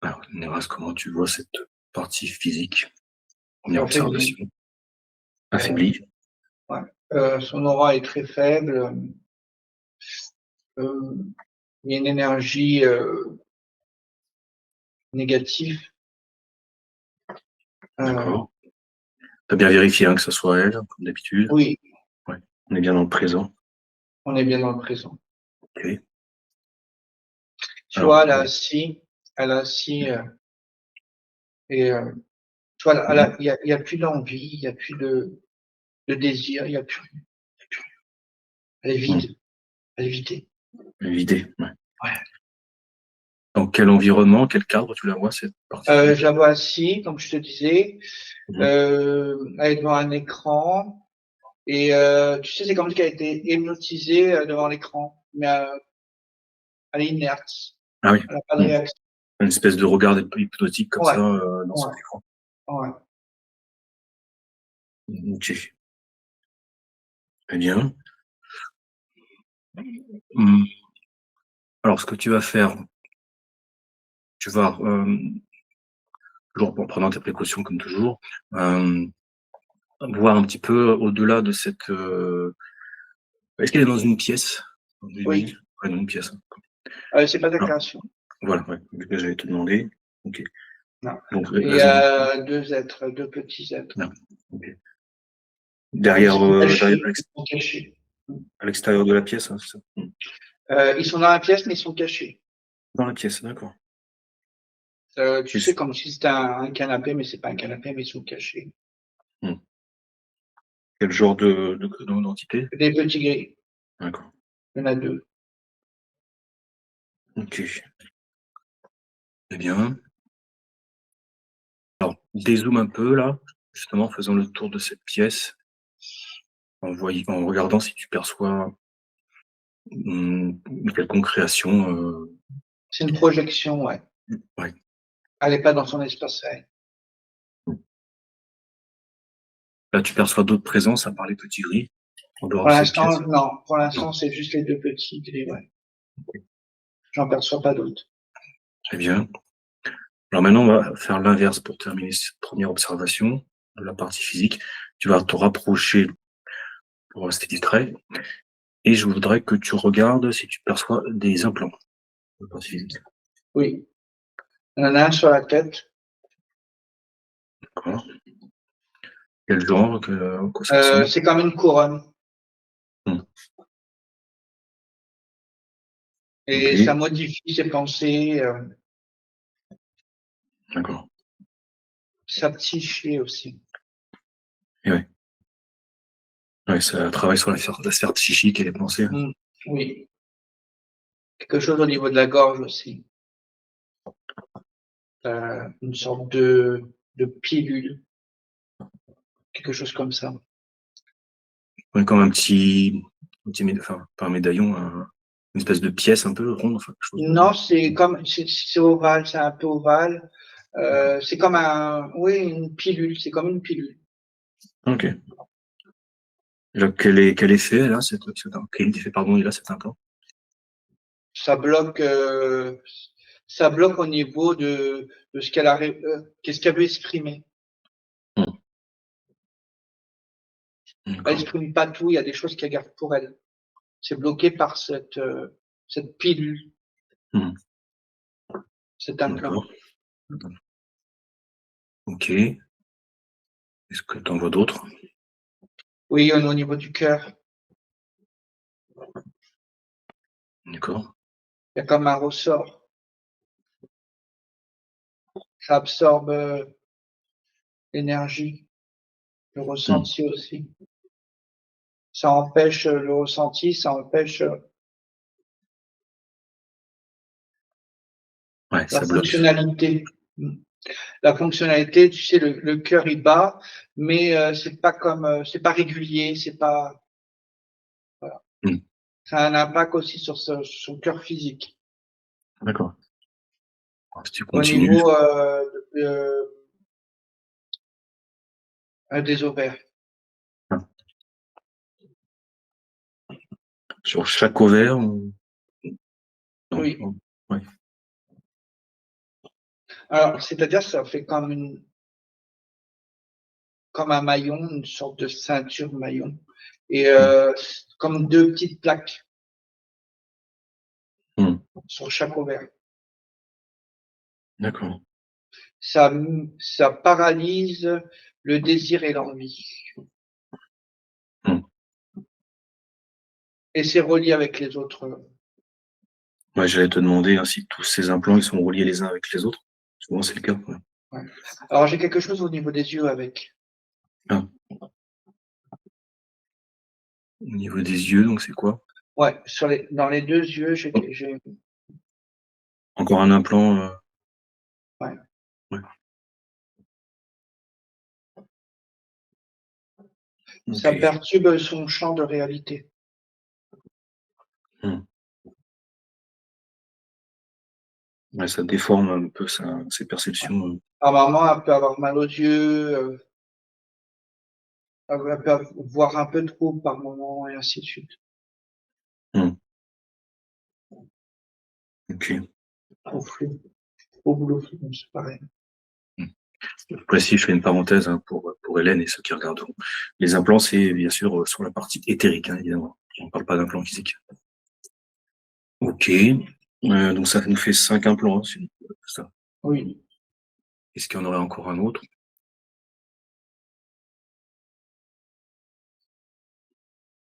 Alors, Néras, comment tu vois cette partie physique? Première Affaibli. observation. Affaiblie. Ouais. Son aura est très faible. Il y a une énergie négative. D'accord. Tu as bien vérifié hein, que ce soit elle, comme d'habitude. Oui, Ouais. On est bien dans le présent. on est bien dans le présent. Ok. Tu Alors, vois, elle a assis, et tu vois, il y a plus d'envie, il y a plus de désir, il y a plus rien. Elle est vide, elle est vidée. l'idée. Ouais. Ouais. Dans quel environnement, quel cadre tu la vois, cette partie physique? Je la vois assis, comme je te disais, elle est devant un écran et tu sais, c'est comme si elle a été hypnotisée devant l'écran, mais elle est inerte, Ah oui. elle n'a pas de réaction. Une espèce de regard hypnotique comme Ouais, ça dans ouais, cet écran. ouais. Ok. Très bien. Hum. Alors, ce que tu vas faire, tu vas, toujours en prenant tes précautions comme toujours, voir un petit peu au-delà de cette. Est-ce qu'elle est dans une pièce? Oui, Ouais, dans une pièce. c'est pas de la Alors, création. voilà, ouais, j'allais te demander. Ok. Non. Donc, Et il y raison. a deux petits êtres. Non. Ok. Ils Derrière, sont cachés, ils sont cachés. à l'extérieur de la pièce, hein, c'est ça? Ils sont dans la pièce, mais ils sont cachés. Dans la pièce, d'accord. Tu Et sais, comme si c'était un canapé, mais c'est pas un canapé, mais ils sont cachés. hmm. Quel genre d'entité? Des petits gris. D'accord. Il y en a deux. Ok. Eh bien. Alors, dézoome un peu là, justement, en faisant le tour de cette pièce, en regardant si tu perçois une quelconque création. C'est une projection, ouais. Ouais. Elle n'est pas dans son espace réel. Là, tu perçois d'autres présences à part les petits gris, en dehors Pour de cette l'instant, pièce. non. Pour Non. l'instant, c'est juste les deux petits gris, ouais. J'en perçois pas d'autres. Très bien. Alors maintenant, on va faire l'inverse pour terminer cette première observation de la partie physique. Tu vas te rapprocher pour rester distrait. Et je voudrais que tu regardes si tu perçois des implants de la partie physique. Oui. Il y en a un sur la tête. D'accord. Quel genre, à quoi ça ressemble? C'est comme une couronne. Hmm. Et ça Ok, modifie ses pensées, d'accord. sa psyché aussi. Et ouais. Ouais, ça travaille sur la sphère psychique et les pensées. Mm. Oui. Quelque chose au niveau de la gorge aussi. Une sorte de pilule. Quelque chose comme ça. Ouais, comme enfin, pas un médaillon, une espèce de pièce un peu ronde, enfin, quelque chose de. Non, c'est ovale, c'est un peu ovale. D'accord. C'est comme oui, une pilule, c'est comme une pilule. Ok. Et là, quel effet elle a, quel effet, pardon, il a cet implant? Ça bloque, euh, Ça bloque au niveau de ce qu'est-ce qu'elle veut exprimer. Hmm. Elle D'accord. exprime pas tout, il y a des choses qu'elle garde pour elle. C'est bloqué par cette pilule, Hmm. cet implant. D'accord. Ok. Est-ce que tu en vois d'autres? Oui, au niveau du cœur, D'accord. il y a comme un ressort. Ça absorbe l'énergie, le Hmm. ressenti aussi. Ça empêche le ressenti, ça empêche Ouais, la ça bloque. fonctionnalité. La fonctionnalité, tu sais, le cœur il bat, mais c'est pas régulier, c'est pas. Voilà. Hmm. Ça a un impact aussi sur son cœur physique. D'accord. Si tu Au continues. niveau des ovaires. Ah. Sur chaque ovaire, non, Oui. non. Ouais. Alors, c'est-à-dire, ça fait comme un maillon, une sorte de ceinture maillon et Mmh. comme 2 petites plaques Mmh. sur chaque ovaire. D'accord. Ça paralyse le désir et l'envie Mmh. et c'est relié avec les autres, Ouais, j'allais te demander, hein, si tous ces implants, ils sont reliés les uns avec les autres. Souvent, c'est le cas, ouais. ouais. Alors j'ai quelque chose au niveau des yeux avec. Ah, au niveau des yeux, donc c'est quoi? Ouais, dans les 2 yeux, Oh, j'ai encore un implant, ouais, ouais, ça OK. perturbe son champ de réalité. Mmh. Ouais, ça déforme un peu ses Ouais. perceptions, Par moment, elle peut avoir mal aux yeux, elle peut voir un peu trop par moment et ainsi de suite. mmh. OK. Trop flou, trop boulot flou, c'est pareil. Mmh. Je précise, je fais une parenthèse, hein, pour Hélène et ceux qui regarderont. Les implants, c'est bien sûr, sur la partie éthérique, hein, évidemment. On ne parle pas d'implants physiques. OK, donc ça nous fait 5 implants, hein, c'est ça. Oui, Est-ce qu'il y en aurait encore un autre?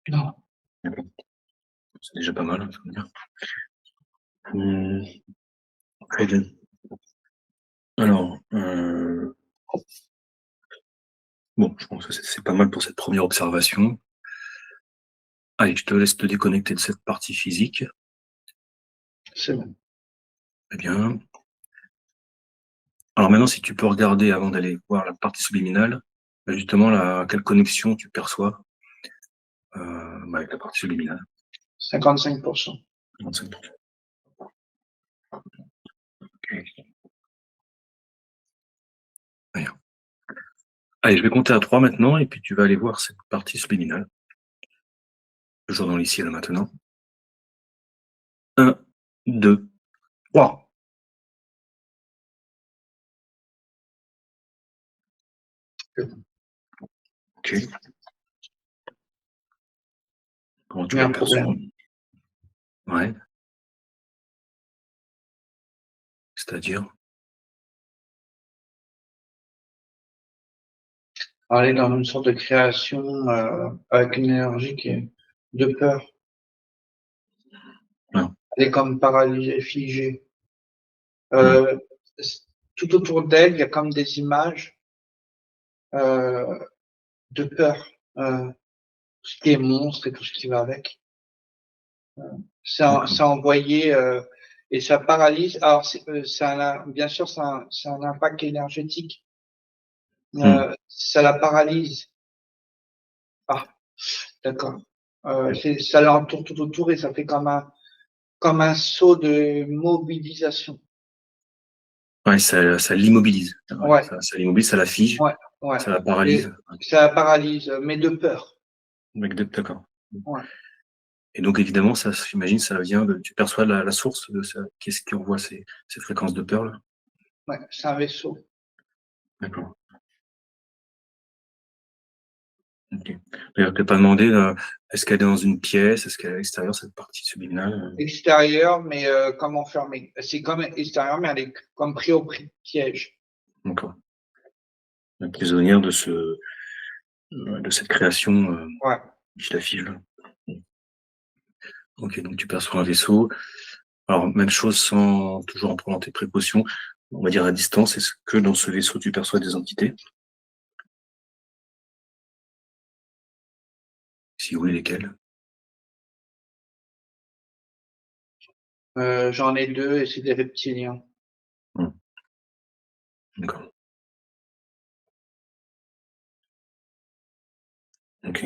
non, D'accord, c'est déjà pas mal, hein, ça veut dire. Mmh, très bien. Alors, bon, je pense que c'est pas mal pour cette première observation. Allez, je te laisse te déconnecter de cette partie physique. c'est bon. Très bien. Alors maintenant, si tu peux regarder avant d'aller voir la partie subliminale, justement quelle connexion tu perçois, avec la partie subliminale. 55%. 35%. OK, très bien. Allez, je vais compter à 3 maintenant et puis tu vas aller voir cette partie subliminale. Toujours dans l'ici et le maintenant. 1, 2, 3. OK. Comment tu Il y a un l'aperçois? problème. Ouais, c'est-à-dire? Alors, elle est dans une sorte de création, avec une énergie qui est de peur. Ah, Elle est comme paralysée, figée. mmh, Euh, Tout autour d'elle, il y a comme des images euh, de peur, tout ce qui est monstre et tout ce qui va avec. d'accord. C'est envoyé et ça paralyse. Alors, bien sûr, c'est un impact énergétique. Mmh, Ça la paralyse. Ah, d'accord. Ça l'entoure tout autour et ça fait comme un saut de mobilisation. ouais, ça l'immobilise. Ouais, Ouais, ça l'immobilise, ça la fige, ouais, ouais. ça la Et paralyse. Ouais, ça la paralyse, mais de peur. d'accord. Ouais, Et donc évidemment, ça, j'imagine, ça vient de tu perçois la source de ça? Qu'est-ce qui envoie ces fréquences de peur là? ouais, c'est un vaisseau. D'accord, OK. D'ailleurs, je t'ai pas demandé, est-ce qu'elle est dans une pièce? Est-ce qu'elle est à l'extérieur, cette partie subliminale, Extérieur, mais comme enfermé. C'est comme extérieur, mais elle est comme pris au piège. D'accord. La prisonnière de cette création, Ouais. qui la fige là. Mmh. OK, donc tu perçois un vaisseau. Alors même chose sans toujours en prenant tes précautions, on va dire à distance, est-ce que dans ce vaisseau tu perçois des entités? Si oui, lesquelles? J'en ai 2 et c'est des reptiliens. Mmh, d'accord, OK.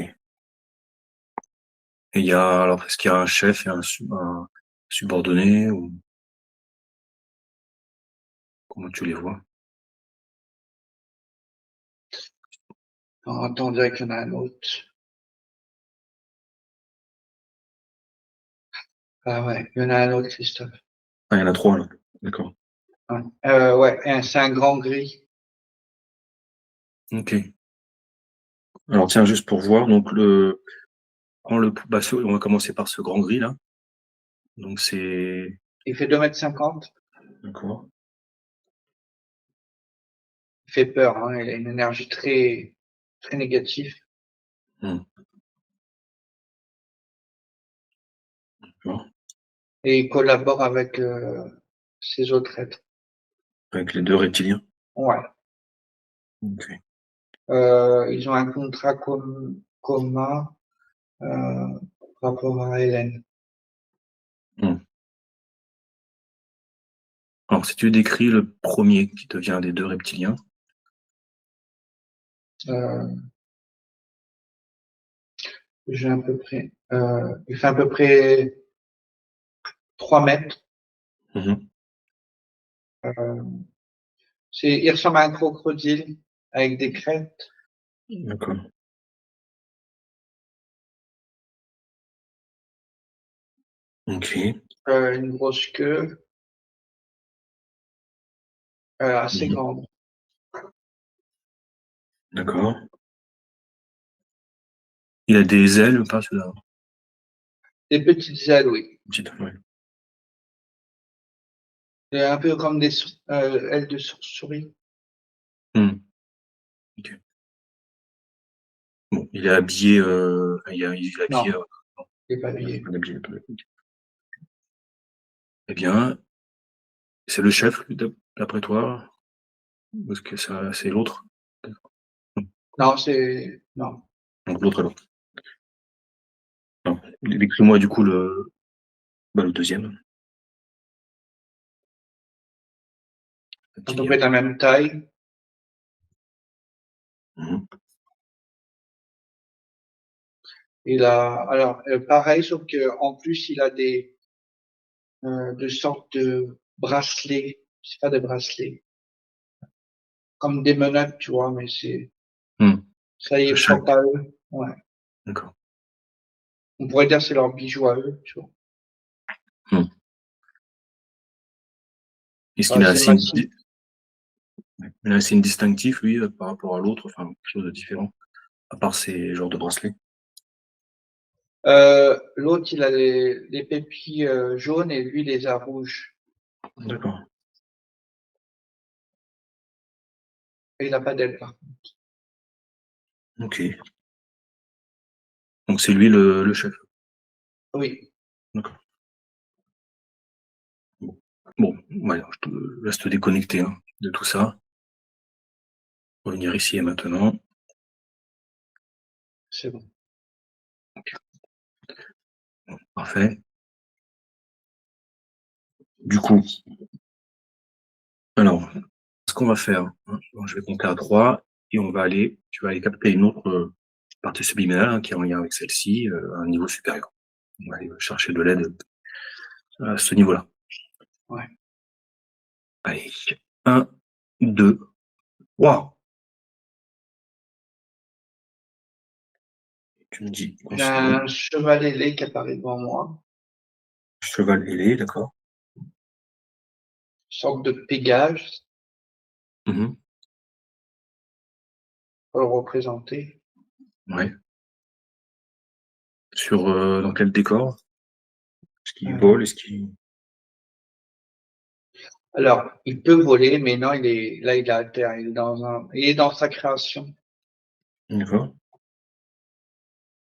Et il y a alors est-ce qu'il y a un chef et un subordonné ou comment tu les vois? Alors, attends, on dirait qu'il y en a un autre. Ah ouais, il y en a un autre, Christophe. Ah, il y en a 3 là, d'accord. Ouais, c'est un grand gris. OK. Alors tiens, juste pour voir, donc on va commencer par ce grand gris là. Donc c'est Il fait 2,50 m. d'accord. Il fait peur, hein, il a une énergie très, très négative. Mmh. D'accord. Et il collabore avec ces autres êtres. Avec les 2 reptiliens? Ouais. OK. Ils ont un contrat commun par rapport à Hélène. Mmh. Alors si tu décris le premier qui devient des 2 reptiliens. Euh, j'ai à peu près, il fait à peu près 3 mètres. Mmh. Euh, il ressemble à un crocodile avec des crêtes. D'accord. OK. Une grosse queue assez Mmh. grande. D'accord. Il a des ailes ou pas celui-là? Des petites ailes, oui. Petites, ouais. Et un peu comme des ailes de souris. Mmh. OK. Bon, il est habillé, il est Non, habillé, il n'est pas il est habillé. pas habillé, pas habillé. Eh bien, c'est le chef d'après toi? Ou est-ce que ça c'est l'autre? Mmh. Non, c'est non. Donc l'autre alors. Non. Décris-moi du coup le 2e À peu près reptilien. de la même taille. Mmh. Il a alors pareil, sauf que en plus il a de sortes de bracelets. C'est pas des bracelets, comme des menottes, tu vois, mais Mmh. ça y est Chaque propre à eux. Ouais. d'accord. On pourrait dire que c'est leur bijou à eux, tu vois. Mmh. Est-ce qu'il a un C'est signe massif. il a un signe distinctif lui, par rapport à l'autre, enfin quelque chose de différent? À part ces genres de bracelets? L'autre, il a les pépis jaunes et lui, il les a rouges. D'accord. Et il a pas d'ailes, par contre. OK. Donc c'est lui le chef? Oui. D'accord. Bon. Bon, ouais, alors je te laisse te déconnecter, hein, de tout ça. Revenir ici et maintenant. C'est bon. Bon, parfait. Du coup, alors, ce qu'on va faire, hein, donc je vais compter à 3 et tu vas aller capter une autre, partie subliminale, hein, qui est en lien avec celle-ci, à un niveau supérieur. On va aller chercher de l'aide à ce niveau-là. Ouais. Allez, 1, 2, 3. Tu me dis quand J'ai c'est bon. un cheval ailé qui apparaît devant moi, Cheval ailé, d'accord. une sorte de Pégase, Mmh. pour le représenter. Ouais. Dans quel décor? Est-ce qu'il Euh, vole? Est-ce qu'il alors, il peut voler, mais non, là, il est à terre. Il est dans sa création. d'accord.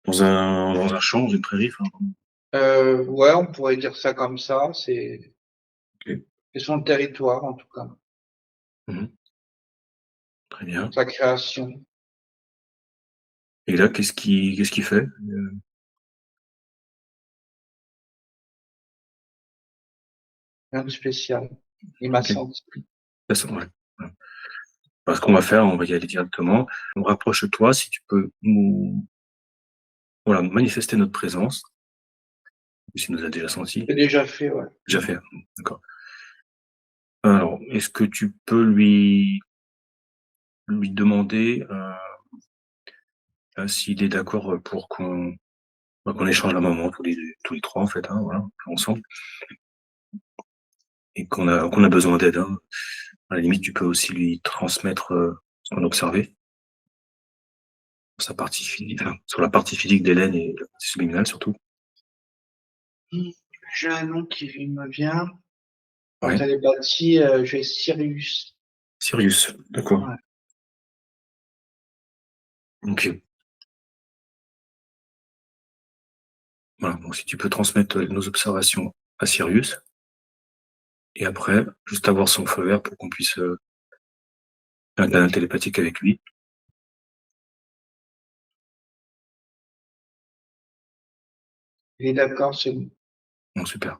Dans un champ, dans une prairie, enfin, Ouais, on pourrait dire ça comme ça. OK. C'est son territoire, en tout cas. Mmh. Très bien. Sa création. Et là, qu'est-ce qu'il fait? Rien de spécial. Il m'a OK. senti. Là, c'est ouais. Ouais. Bah, ce qu'on va faire, on va y aller directement. On rapproche-toi, si tu peux nous voilà, manifester notre présence, s'il nous a déjà senti. C'est déjà fait, ouais. Déjà fait? D'accord. Alors, est-ce que tu peux lui demander, s'il est d'accord, pour qu'on échange un moment tous les 3 en fait, hein, voilà, ensemble et qu'on a besoin d'aide, hein. À la limite, tu peux aussi lui transmettre, ce qu'on a observé sur sa partie physique, enfin, sur la partie physique d'Hélène et la partie subliminale surtout. J'ai un nom qui me vient. En Ouais, télépathie, j'ai Sirius. Sirius, d'accord. Ouais. OK. Voilà, donc si tu peux transmettre, nos observations à Sirius et après, juste avoir son feu vert pour qu'on puisse, faire un canal télépathique avec lui. Il est d'accord, c'est bon. Bon, super.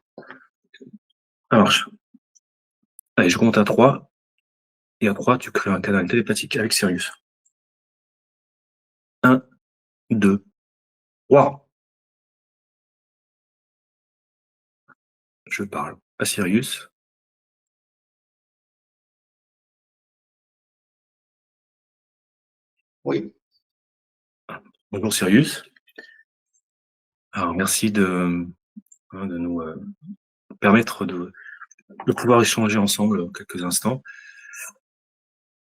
Ça marche. Allez, je compte à 3 et à 3 tu crées un canal télépathique avec Sirius. 1, 2, 3. Je parle à Sirius. Oui, Bonjour Sirius. Alors merci de nous, permettre de pouvoir échanger ensemble, quelques instants.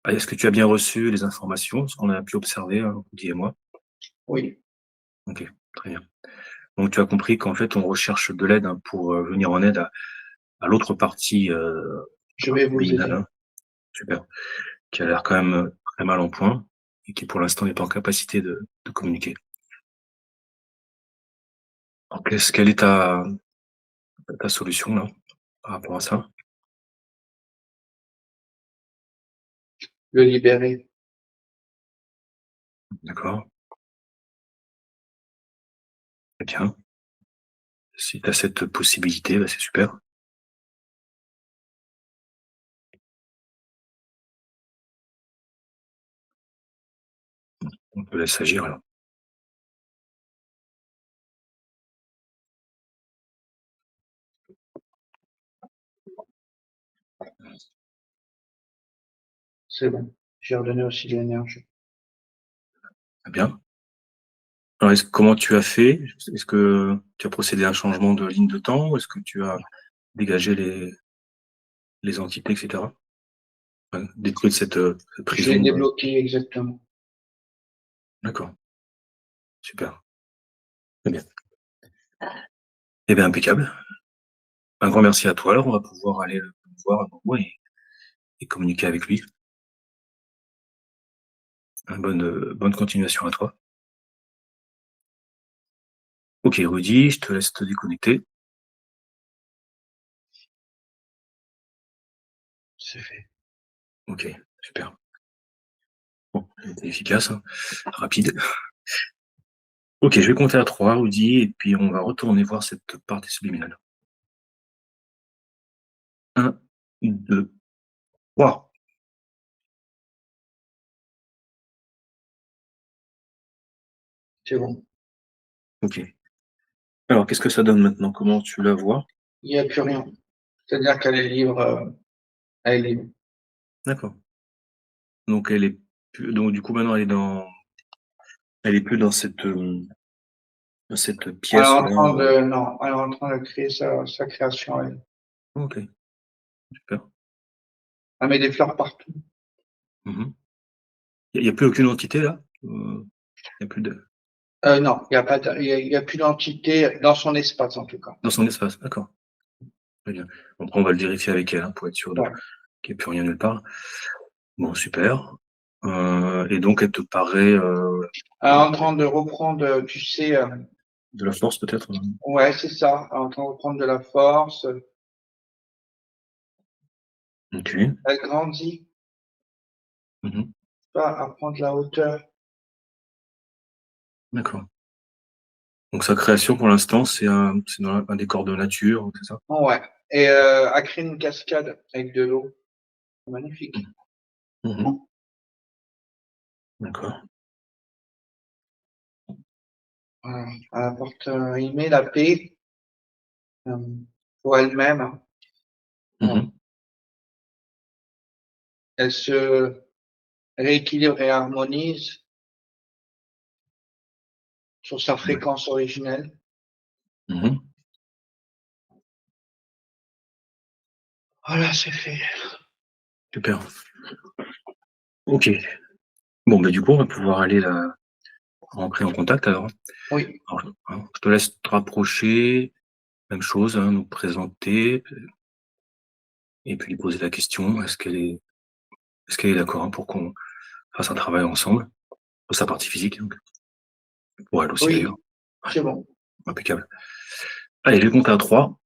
Ah, est-ce que tu as bien reçu les informations, ce qu'on a pu observer, Rudy et moi? oui, OK, très bien. Donc tu as compris qu'en fait, on recherche de l'aide, hein, pour, venir en aide à l'autre partie, je vais vous luminale, aider. hein. Super. Qui a l'air quand même, très mal en point et qui pour l'instant n'est pas en capacité de communiquer. Alors quelle est ta solution là, par rapport à ça? Le libérer. D'accord, très bien. Si tu as cette possibilité, bah, c'est super. On te laisse agir alors. C'est bon. J'ai redonné aussi de l'énergie. Très bien. Alors comment tu as fait? Est-ce que tu as procédé à un changement de ligne de temps? Ou est-ce que tu as dégagé les entités et cetera? Enfin, détruit cette Je l'ai prison, débloqué exactement. d'accord, super, très bien. Eh bien, impeccable. Un grand merci à toi alors, on va pouvoir aller le voir à nouveau et communiquer avec lui. Bonne continuation à toi. OK Rudy, je te laisse te déconnecter. C'est fait. OK, super. Bon, j'ai été efficace, hein, rapide. OK, je vais compter à 3 Rudy et puis on va retourner voir cette partie subliminale. 1, 2, 3. C'est bon. OK. Alors qu'est-ce que ça donne maintenant? Comment tu la vois? Il n'y a plus rien. C'est-à-dire qu'elle est libre, elle est libre. D'accord. Donc elle est plus donc du coup maintenant elle est plus dans cette Elle est pièce en là, train de, non, elle est en train de créer sa création, elle. OK, super. Elle met des fleurs partout. Mmh. Il y a plus aucune entité là? Il y a plus de Non, il y a pas il y a plus d'entité dans son espace, en tout cas. dans son espace, d'accord, très bien. Après on va le vérifier avec elle, hein, pour être sûr de Ouais. qu'il y ait plus rien nulle part. Bon super, et donc elle te paraît, Elle est en train de reprendre, tu sais, de la force peut-être? ouais, c'est ça. Elle est en train de reprendre de la force. OK. Elle grandit, Mmh. pas à prendre de la hauteur. D'accord. Donc sa création pour l'instant c'est dans un décor de nature, c'est ça? Ouais. Et elle crée une cascade avec de l'eau. C'est magnifique. Mmh mh. D'accord. Voilà. Elle apporte, il met la paix, pour elle-même, hein. Mmh Voilà. mh. Elle se rééquilibre et harmonise sur sa Ouais. fréquence originelle. Mmh mh. Voilà, c'est fait. Super. OK. Bon, bah, du coup, on va pouvoir aller là rentrer en contact alors. Oui, Alors, hein, je te laisse te rapprocher, même chose, hein, nous présenter, et puis lui poser la question, est-ce qu'elle est d'accord, hein, pour qu'on fasse un travail ensemble? Pour sa partie physique, donc pour elle aussi d'ailleurs. oui, Ouais, c'est bon. impeccable. Allez, je vais compter à 3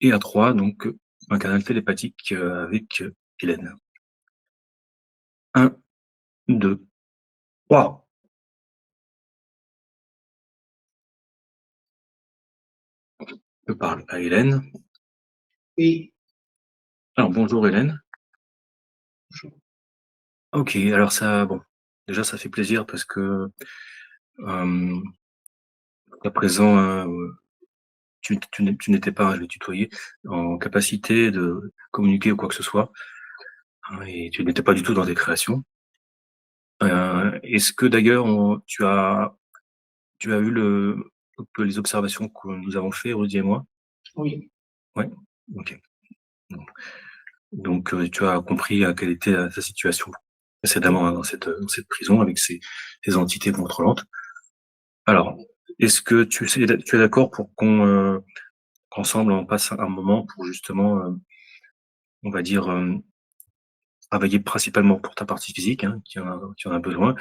et à 3 donc un canal télépathique, avec, Hélène. 1, 2, 3. Je parle à Hélène. Oui, Alors bonjour Hélène. je OK, alors ça bon, déjà ça fait plaisir parce que, hem, jusqu'à présent, tu n'étais pas, je vais tutoyer, en capacité de communiquer ou quoi que ce soit, hein, et tu n'étais pas du tout dans tes créations. Est-ce que d'ailleurs tu as eu un peu les observations que nous avons fait, Rudy et moi? oui, Ouais? OK. Bon. Donc, tu as compris, quelle était, ta situation oui, précédemment, hein, dans cette prison avec ces entités contrôlantes. Alors, est-ce que tu es d'accord pour qu'ensemble on passe un moment pour justement, on va dire, travailler principalement pour ta partie physique, hein, qui en a besoin,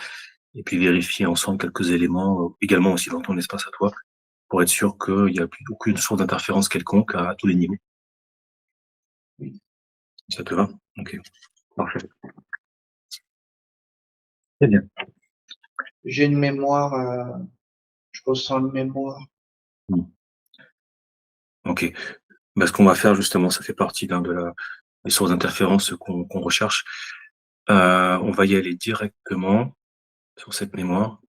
et puis vérifier ensemble quelques éléments, également aussi dans ton espace à toi, pour être sûr qu'il y a plus aucune source d'interférence quelconque à tous les niveaux. oui. Ça te va? OK, parfait. Très bien. J'ai une mémoire, je ressens une mémoire. Mmh. OK. Bah, ce qu'on va faire justement, ça fait partie d'un de la des sources d'interférence qu'on recherche. On va y aller directement sur cette mémoire.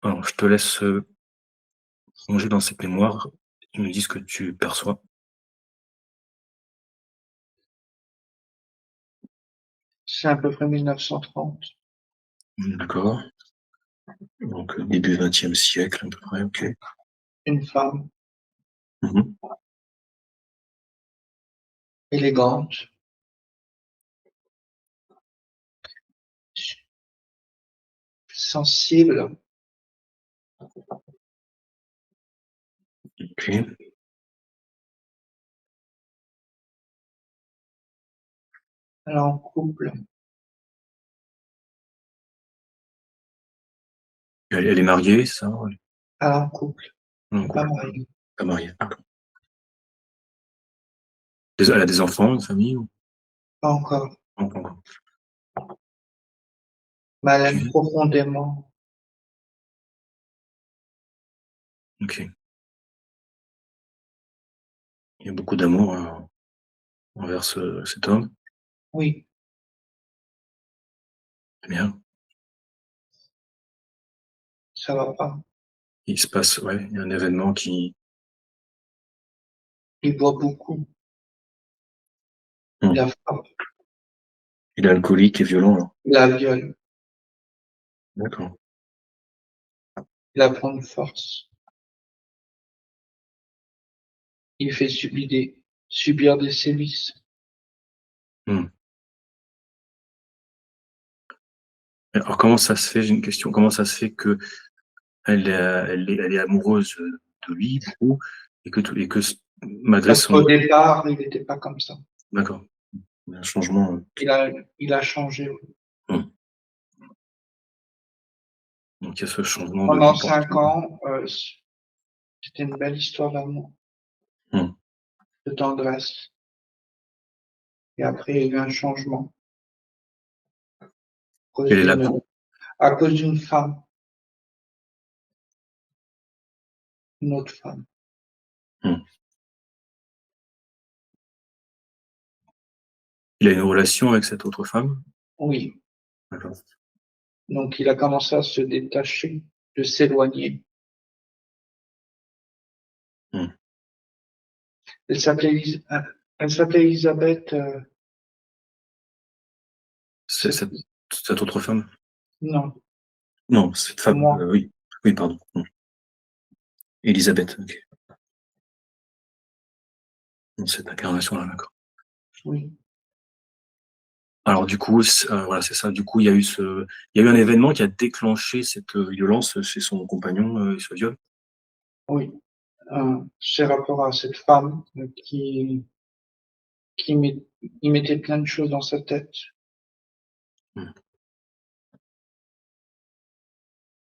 Alors je te laisse, plonger dans cette mémoire, tu me dis ce que tu perçois. C'est à peu près 1930. D'accord, donc début 20e siècle à peu près, OK. Une femme Mmh. élégante, sensible, OK. elle est en couple, Elle est mariée, c'est ça? Ouais. elle est en couple, En pas couple, mariée, pas mariée, d'accord. Elle a des enfants, une famille ou pas encore. pas encore? Mais elle aime OK, profondément. OK. Il y a beaucoup d'amour, envers cet homme, Oui, c'est bien. ça va pas. Il se passe ouais, il y a un événement qui Il boit beaucoup, il mmh, la frappe, il est alcoolique et violent alors? il la viole, D'accord. il la prend de force. Il fait subir des sévices. Mmh. Alors comment ça se fait, j'ai une question, comment ça se fait qu'elle elle est amoureuse, de lui beaucoup et que malgré Parce qu'au son départ, il n'était pas comme ça. d'accord, il y a un changement, Il a changé. mmh, donc il y a ce changement de Pendant 5 comportement. ans, c'était une belle histoire d'amour, Mmh. de tendresse. Et après, il y a eu un changement Elle est là pour à cause d'une femme, une autre femme. mmh. Il a une relation avec cette autre femme? Oui. D'accord. Donc, il a commencé à se détacher, de s'éloigner. Mmh. Elle s'appelait elle s'appelait Elisabeth, C'est cette autre femme? non, Non, cette c'est femme, moi. oui. Oui, pardon. Mmh. Élisabeth, OK. dans cette incarnation-là, d'accord. Oui, Alors du coup, voilà, c'est ça. Du coup, il y a eu un événement qui a déclenché cette, violence chez son compagnon, et ce viol? oui, c'est rapport à cette femme, qui il mettait plein de choses dans sa tête, Mmh.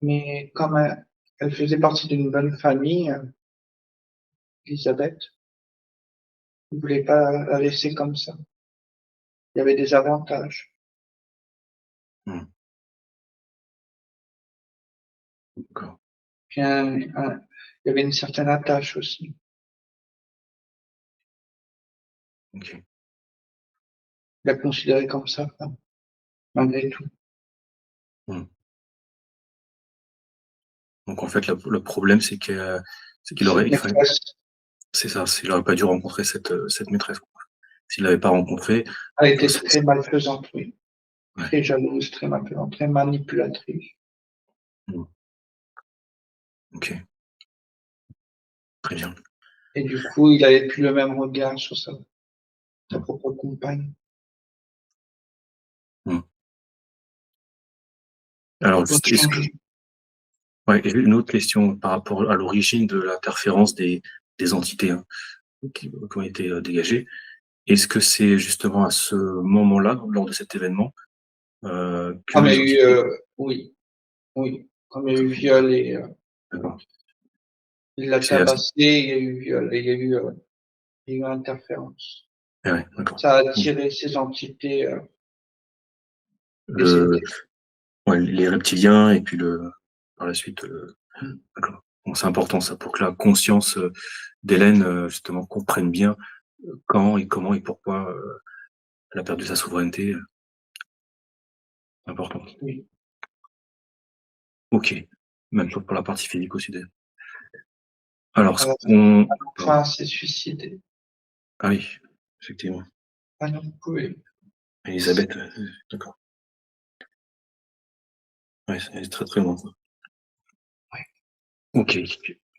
mais comme elle faisait partie d'une bonne famille, Élisabeth, il voulait pas la laisser comme ça. Il y avait des avantages. Mmh. D'accord. Puis il y avait une certaine attache aussi. OK. Il la considérait comme sa femme, malgré tout. Mmh. Donc en fait, le problème, c'est qu'il aurait Cette il fallait maîtresse, c'est ça, il aurait pas dû rencontrer cette maîtresse, quoi. S'il l'avait pas rencontrée, elle ça était ça très malfaisante, oui. ouais. Très jalouse, très malfaisante, très manipulatrice. Mmh. OK, très bien. Et du coup, il avait plus le même regard sur sa Mmh. propre compagne. Mmh. Alors Il doit juste, est-ce que changer. ouais, et une autre question par rapport à l'origine de l'interférence des entités, hein, qui ont été, dégagées. Est-ce que c'est justement à ce moment-là, lors de cet événement, que Comme il y les a eu, entités oui, oui, comme il y a eu viol et d'accord, il l'a c'est à ce tabassé, il y a eu viol et il y a eu interférence. ah ouais, d'accord. Ça a Donc attiré ces entités, le décédées. ouais, les reptiliens et puis par la suite, Mmh. d'accord. Donc c'est important ça pour que la conscience, d'Hélène, justement comprenne bien, quand et comment et pourquoi, elle a perdu sa souveraineté, important. Oui. OK. Même chose pour la partie physique aussi d'ailleurs. Alors ce À la qu'on pardon. fin, elle s'est suicidée. Ah oui, effectivement. Ah non, oui. Élisabeth, d'accord. Ouais, c'est très, très loin, quoi. Ouais. OK.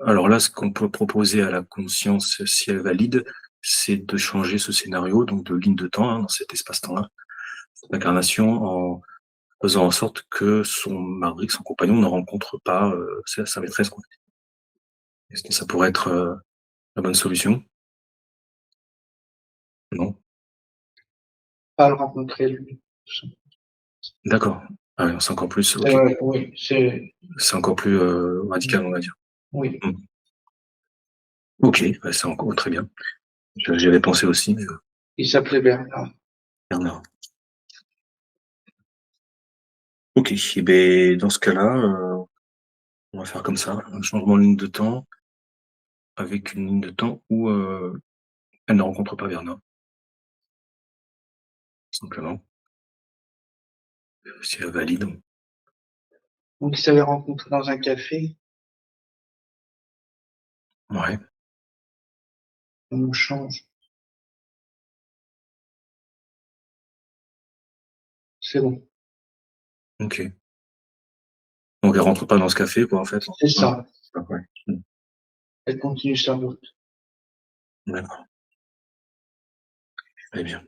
Alors là, ce qu'on peut proposer à la conscience, si elle valide, c'est de changer ce scénario, donc de ligne de temps, hein, dans cet espace-temps-là, cette incarnation, en faisant en sorte que son mari, son compagnon ne rencontre pas, sa maîtresse, quoi. Est-ce que ça pourrait être, la bonne solution? Non? Pas le rencontrer lui. D'accord. Ah oui, c'est encore plus C'est OK. vrai, oui, C'est encore plus, radical, on va dire. oui. Mmh. OK, bah, c'est encore très bien. J'y avais pensé aussi, mais Il s'appelait Bernard. Bernard. OK et beh, dans ce cas-là, on va faire comme ça, un changement de ligne de temps avec une ligne de temps où, elle ne rencontre pas Bernard, simplement, si elle valide. Donc ils s'avaient rencontrés dans un café, Ouais, on change. C'est bon. OK. Donc elle rentre pas dans ce café quoi, en fait? C'est Mmh. ça. Ah ouais. Mmh. Elle continue sa route. D'accord, très bien.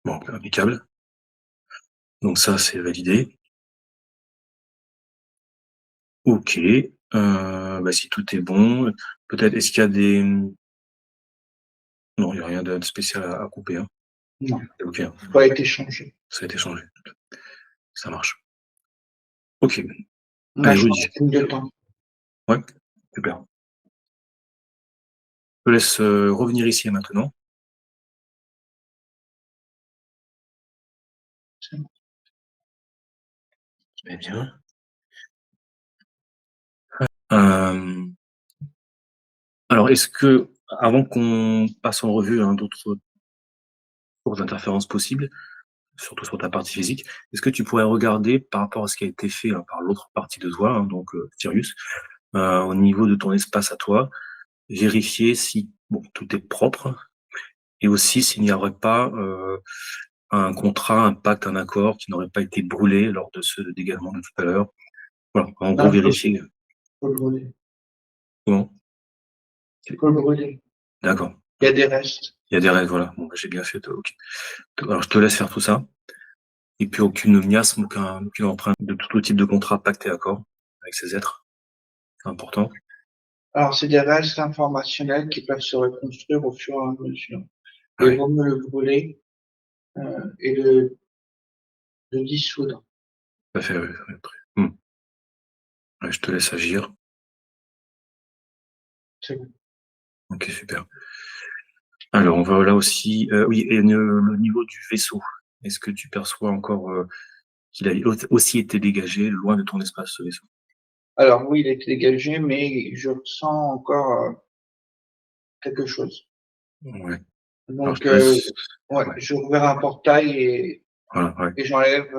Bon, impeccable. Donc ça, c'est validé. OK, bah, si tout est bon, peut-être est-ce qu'il y a des, non, il y a rien de spécial à couper, hein? Non, C'est OK, hein? tout a été changé. Ça a été changé. Ça marche. OK. On a Allez, changé Rudy. de ligne de temps. Ouais, super. Je te laisse, revenir ici et maintenant. C'est bon. Très bien. Hem, alors est-ce que, avant qu'on passe en revue, hein, d'autres sources d'interférences possibles, surtout sur ta partie physique, est-ce que tu pourrais regarder par rapport à ce qui a été fait, hein, par l'autre partie de toi, hein, donc Sirius, au niveau de ton espace à toi, vérifier si, bon, tout est propre et aussi s'il n'y aurait pas, un contrat, un pacte, un accord qui n'aurait pas été brûlé lors de ce dégagement de tout à l'heure. Voilà, en gros Un peu vérifier, brûlé. comment? Tu peux le brûler. D'accord. Il y a des restes. Il y a des règles, voilà. Bon, bah, j'ai bien fait. Ok. Alors, je te laisse faire tout ça. Et puis, aucune miasme, aucune empreinte de tout type de contrat, pacte et accord avec ces êtres. C'est important. Alors, c'est des restes informationnels qui peuvent se reconstruire au fur et à mesure. Ah Et il oui, vaut mieux le brûler et le dissoudre. tout à fait, oui, oui, après. Ouais, je te laisse agir. C'est bon. Ok, super. Alors, on va là aussi. Oui, et le niveau du vaisseau. Est-ce que tu perçois encore qu'il a aussi été dégagé loin de ton espace, ce vaisseau? Alors oui, il a été dégagé, mais je ressens encore quelque chose. Ouais. Alors, je Donc, te laisse. ouais, Ouais, j'ai ouvert un portail voilà, ouais. et j'enlève.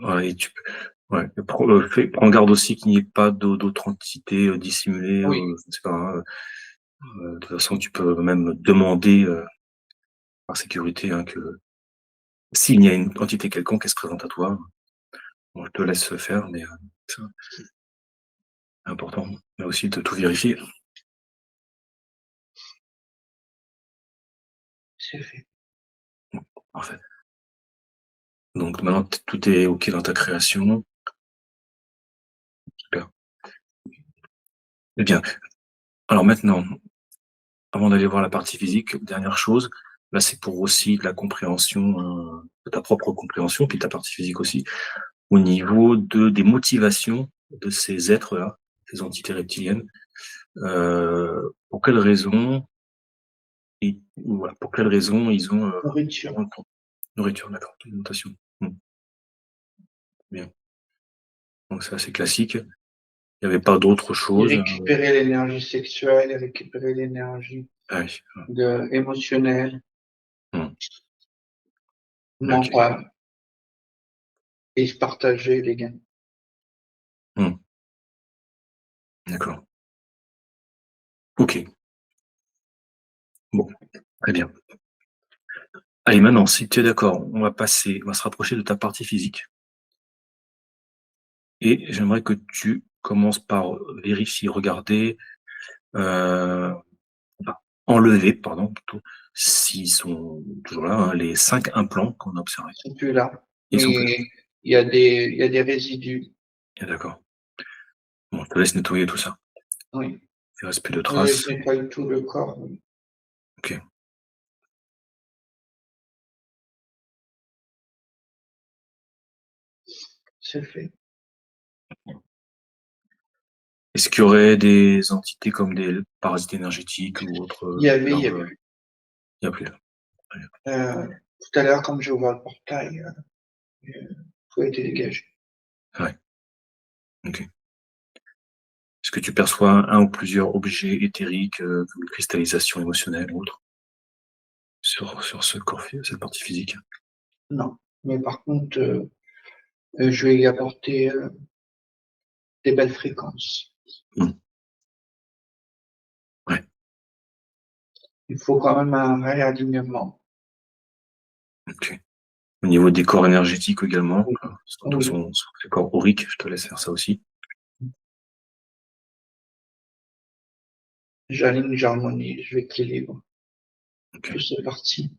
Voilà, et tu peux. Ouais. Prends garde aussi qu'il n'y ait pas d'autres entités dissimulées. Oui, Je ne sais pas, hein. De toute façon, tu peux même demander par sécurité, hein, que s'il y a une entité quelconque qui se présente à toi, bon, je te laisse faire, mais c'est important, mais aussi de tout vérifier. c'est fait. Parfait. Donc maintenant, tout est OK dans ta création. Super. Eh bien, alors maintenant, avant d'aller voir la partie physique, dernière chose, là, c'est pour aussi de la compréhension, de ta propre compréhension, puis ta partie physique aussi, au niveau des motivations de ces êtres-là, ces entités reptiliennes. Pour quelles raisons voilà, pour quelles raisons ils ont Nourriture. nourriture, d'accord, alimentation. Bien. Donc c'est assez classique. Il n'y avait pas d'autre Et chose. récupérer l'énergie sexuelle, et récupérer l'énergie Ah oui. émotionnelle, Hum, ok. mentale, et se partager les gains. Hum, d'accord. Ok. Bon, très bien. Allez, maintenant, si tu es d'accord, on va se rapprocher de ta partie physique. Et j'aimerais que tu commences par vérifier, regarder, euh, enfin, enlever, pardon, plutôt, s'ils sont toujours là, hein, les 5 implants qu'on a observés. Ils sont plus là. Ils sont plus là. Mais il y a des résidus. Ah, d'accord. Bon, je te laisse nettoyer tout ça. Oui. Il reste plus de Je traces. nettoie tout le corps. Oui. Ok. C'est fait. Est-ce qu'il y aurait des entités comme des parasites énergétiques ou autres Il y avait il n'y a plus là. Très bien. tout à l'heure, comme j'ai ouvert le portail, tout a été dégagé. Ouais. Ok. Est-ce que tu perçois un ou plusieurs objets éthériques comme une cristallisation émotionnelle ou autre sur ce corps, cette partie physique? Non. Mais par contre, je vais y apporter des belles fréquences. Hmm. Ouais. Il faut quand même un réalignement. Ok. Au niveau des corps énergétiques également, Oui. Oui. sur les corps auriques, je te laisse faire ça aussi. J'aligne, j'harmonise, j'équilibre. Ok. Tout c'est parti.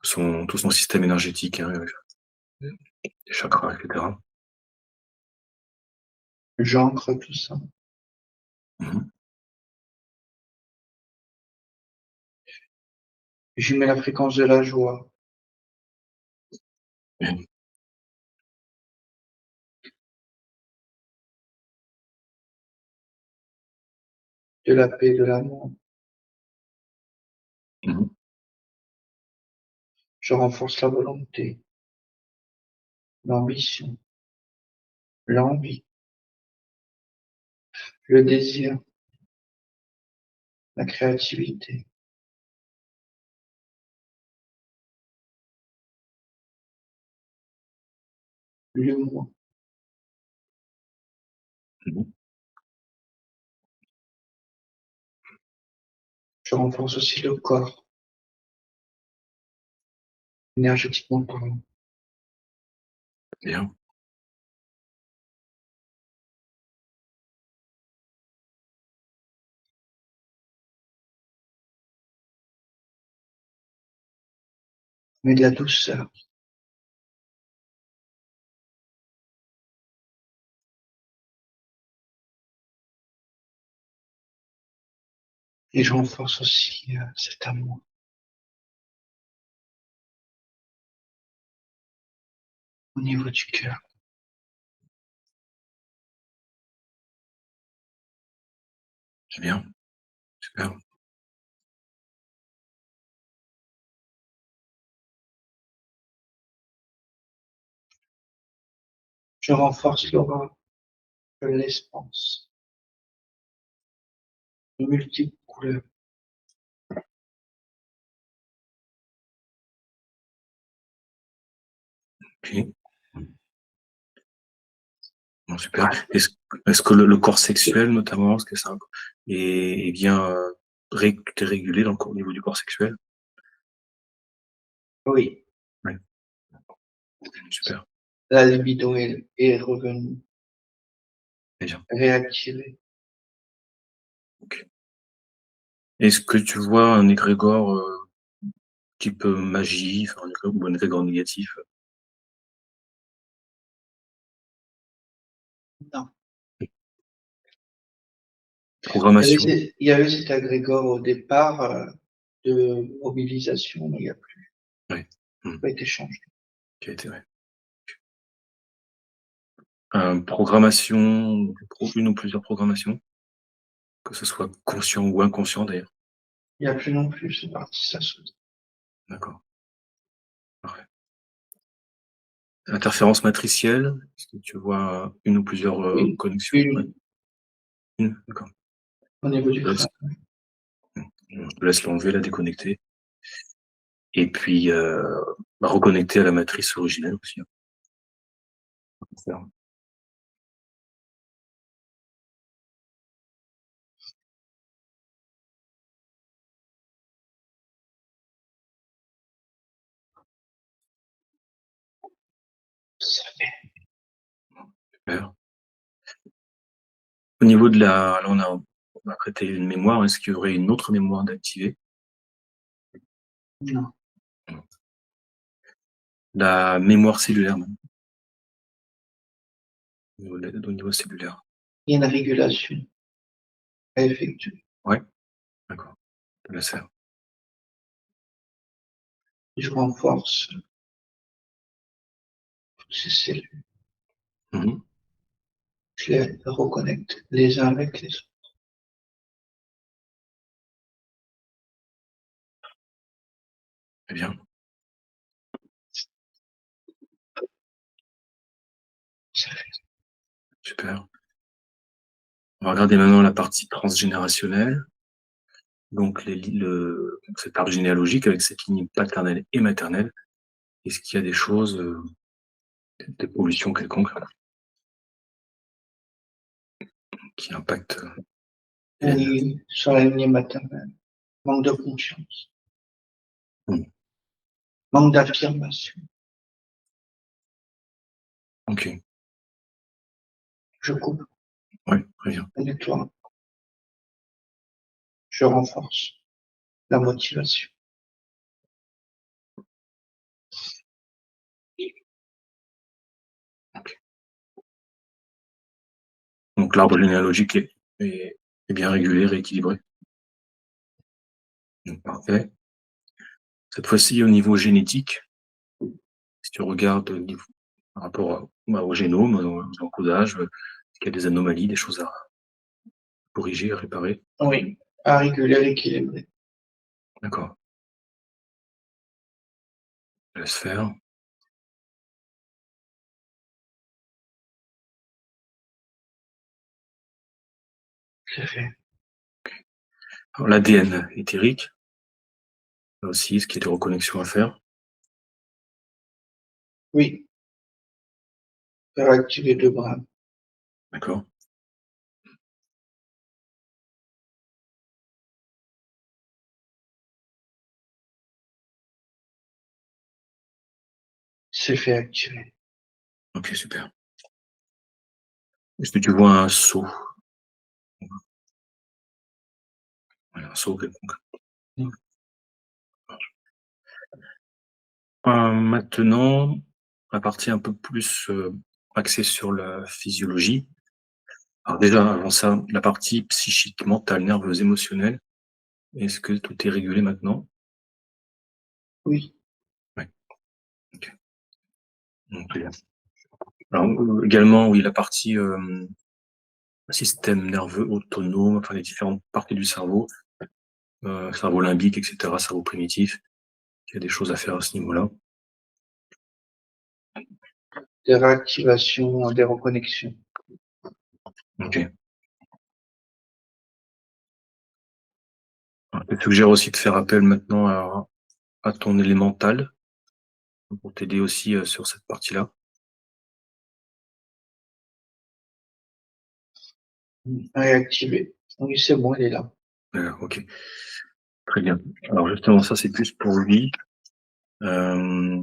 Tout son système énergétique, hein, les chakras, etc. J'ancre tout ça. Mhm. J'y mets la fréquence de la joie, Bien. de la paix, de l'amour. Mhm. Je renforce la volonté, l'ambition, l'envie, le désir, la créativité, l'humour. Mhm. Je renforce aussi le corps, énergétiquement parlant. Bien. mais de la douceur. Et je renforce aussi cet amour. Au niveau du cœur. C'est bien, super. Je renforce l'aura de l'espérance. De multiples couleurs. Ok. Bon, super. Est-ce que le corps sexuel, notamment, est-ce que ça est bien régulé au niveau du corps sexuel? Oui, Oui, super. la libido est revenue, Très bien. réactivée. Ok. Est-ce que tu vois un égrégore type magie, enfin, ou un égrégore négatif? Non. Programmation? Il y avait cet agrégore au départ de mobilisation, mais il n'y a plus. Oui. Pas été changé. Qui a été, ouais. Programmation, une ou plusieurs programmations, que ce soit conscient ou inconscient d'ailleurs. Il n'y a plus non plus, c'est parti, ça saute. D'accord. Parfait. Interférence matricielle, est-ce que tu vois une ou plusieurs Oui, connexions? Ouais. une, D'accord. au niveau du Je te laisse, crâne. je te laisse l'enlever, la déconnecter. Et puis reconnecter à la matrice originelle aussi, hein. Ça fait. Super. Au niveau de la, là on a traité une mémoire, est-ce qu'il y aurait une autre mémoire d'activer? Non. La mémoire cellulaire, même, au niveau cellulaire. Il y a une régulation à effectuer. Ouais, d'accord. Je te laisse faire. Je renforce ces cellules. Mhm. Je les reconnecte les uns avec les autres. Très bien, Ça fait. super. On va regarder maintenant la partie transgénérationnelle. Donc, cet arbre généalogique avec cette ligne paternelle et maternelle. Est-ce qu'il y a des choses, des pollutions quelconques qui impactent Hélène? Oui, sur la lignée maternelle. Manque de confiance. Hmm. Manque d'affirmation. Ok, Je coupe, ouais, très bien. je nettoie. Je renforce la motivation. Ok. Donc, l'arbre généalogique est bien régulé, rééquilibré. Donc, parfait. Cette fois-ci, au niveau génétique, si tu regardes par rapport au génome, aux encodages, est-ce qu'il y a des anomalies, des choses à corriger, à réparer? Oui, à réguler, équilibrer. D'accord. Je laisse faire. C'est fait. L'ADN éthérique, là aussi, est-ce qu'il y a des reconnexions à faire? Oui, faire activer deux bras. D'accord. C'est fait activer. Ok, super. Est-ce que tu vois un seau? Ouais, un seau quelconque. Non. Maintenant, la partie un peu plus, axée sur la physiologie. Alors déjà, avant ça, la partie psychique, mentale, nerveuse, émotionnelle, est-ce que tout est régulé maintenant? Oui, Ouais, OK. Très bien. Alors, également, oui, la partie, système nerveux autonome, enfin les différentes parties du cerveau limbique et cetera, cerveau primitif. Il y a des choses à faire à ce niveau-là. des réactivations, des reconnexions. OK. Alors, je te suggère aussi de faire appel maintenant à ton élémental pour t'aider aussi, sur cette partie-là. Réactiver. Oui, c'est bon, il est là. OK, très bien. Alors justement, ça, c'est plus pour lui. Hem,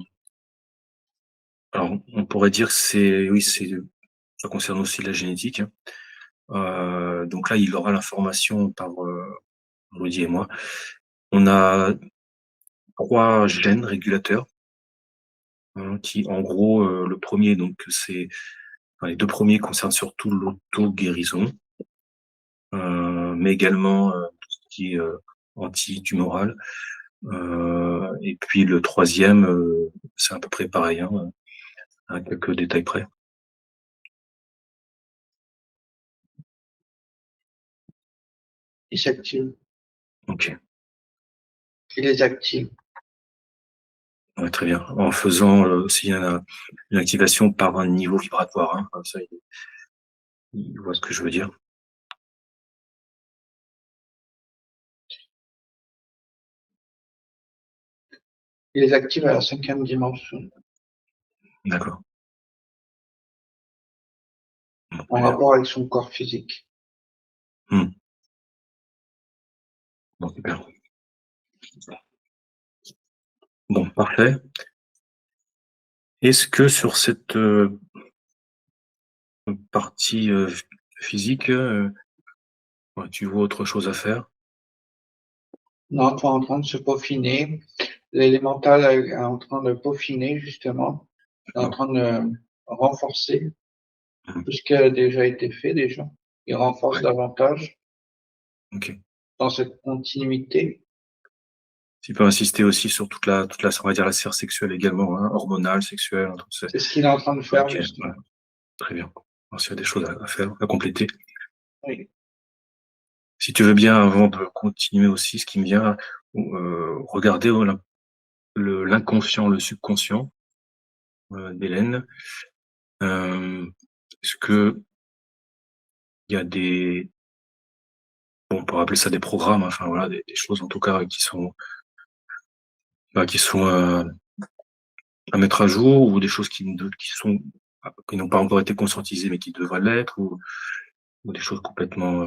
alors on pourrait dire que c'est oui, ça concerne aussi la génétique, hein. Donc là, il aura l'information par, Rudy et moi. On a 3 gènes régulateurs, qui en gros, le premier donc c'est enfin les 2 premiers concernent surtout l'auto-guérison, mais également, tout ce qui est, antitumoral. Et puis le troisième, c'est à peu près pareil, hein, à quelques détails près. Il s'active. OK, Il les active. ouais, très bien. En faisant, aussi une activation par un niveau vibratoire, hein, comme ça il voit ce que je veux dire. Il les active à la 5e dimension, D'accord. Bon, en très bien. rapport avec son corps physique. Mmh. Bon, super. Bon, parfait. Est-ce que sur cette, partie, physique, ouais, tu vois autre chose à faire? Non, tu es en train de se peaufiner. L'élémental est en train de peaufiner, justement. Il est en D'accord. train de renforcer Mmh. tout ce qui a déjà été fait déjà. Il renforce Ouais, davantage OK. dans cette continuité. Tu peux insister aussi sur toute la on va dire la sphère sexuelle également, hein, hormonale, sexuelle, hein, tout c'est C'est ce qu'il est en train de faire, OK, ouais, justement. très bien. Alors s'il y a des choses à faire, à compléter. Oui. Si tu veux bien, avant de continuer aussi, ce qui me vient, regarder, l'inconscient, le subconscient, d'Hélène. Est-ce qu'il y a des bon, on pourrait appeler ça des programmes, hein, enfin voilà, des choses en tout cas qui sont, à mettre à jour ou des choses qui n'ont pas encore été conscientisées mais qui devraient l'être ou des choses complètement,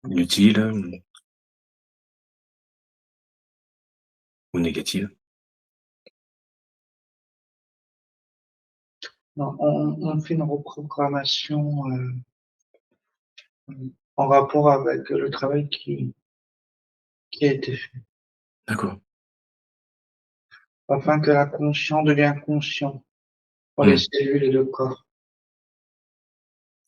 inutiles, ou négatives? Non, on fait une reprogrammation en rapport avec le travail qui a été fait, D'accord. afin que l'inconscient devienne conscient pour les Mmh, cellules et le corps.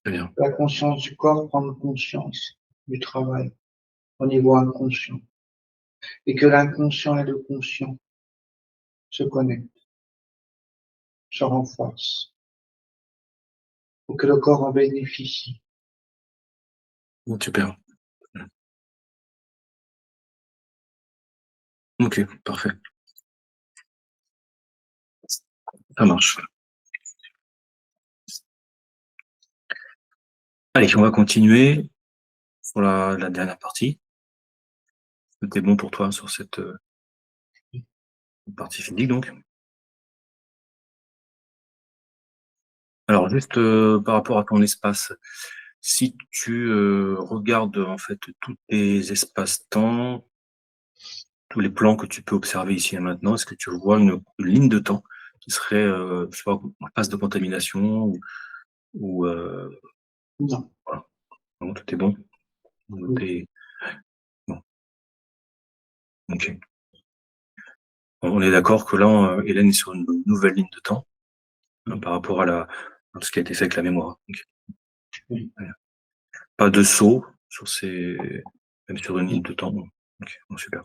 très bien. La conscience du corps prend conscience du travail au niveau inconscient et que l'inconscient et le conscient se connectent, se renforcent pour que le corps en bénéficie. Mmh, super. Mmh. OK, parfait. Ça marche. Allez, on va continuer pour la dernière partie. Tout est bon pour toi sur cette, partie physique donc? Alors juste, par rapport à ton espace, si tu, regardes en fait tous tes espaces-temps, tous les plans que tu peux observer ici et maintenant, est-ce que tu vois une ligne de temps qui serait, soit en phase de contamination ou Non. voilà, non, tout est bon? Oui. Tu bon, OK. On est d'accord que là, Hélène est sur une nouvelle ligne de temps, par rapport à ce qui a été fait avec la mémoire. Donc, Oui. pas de saut même sur une ligne de temps. Ok, bon, super.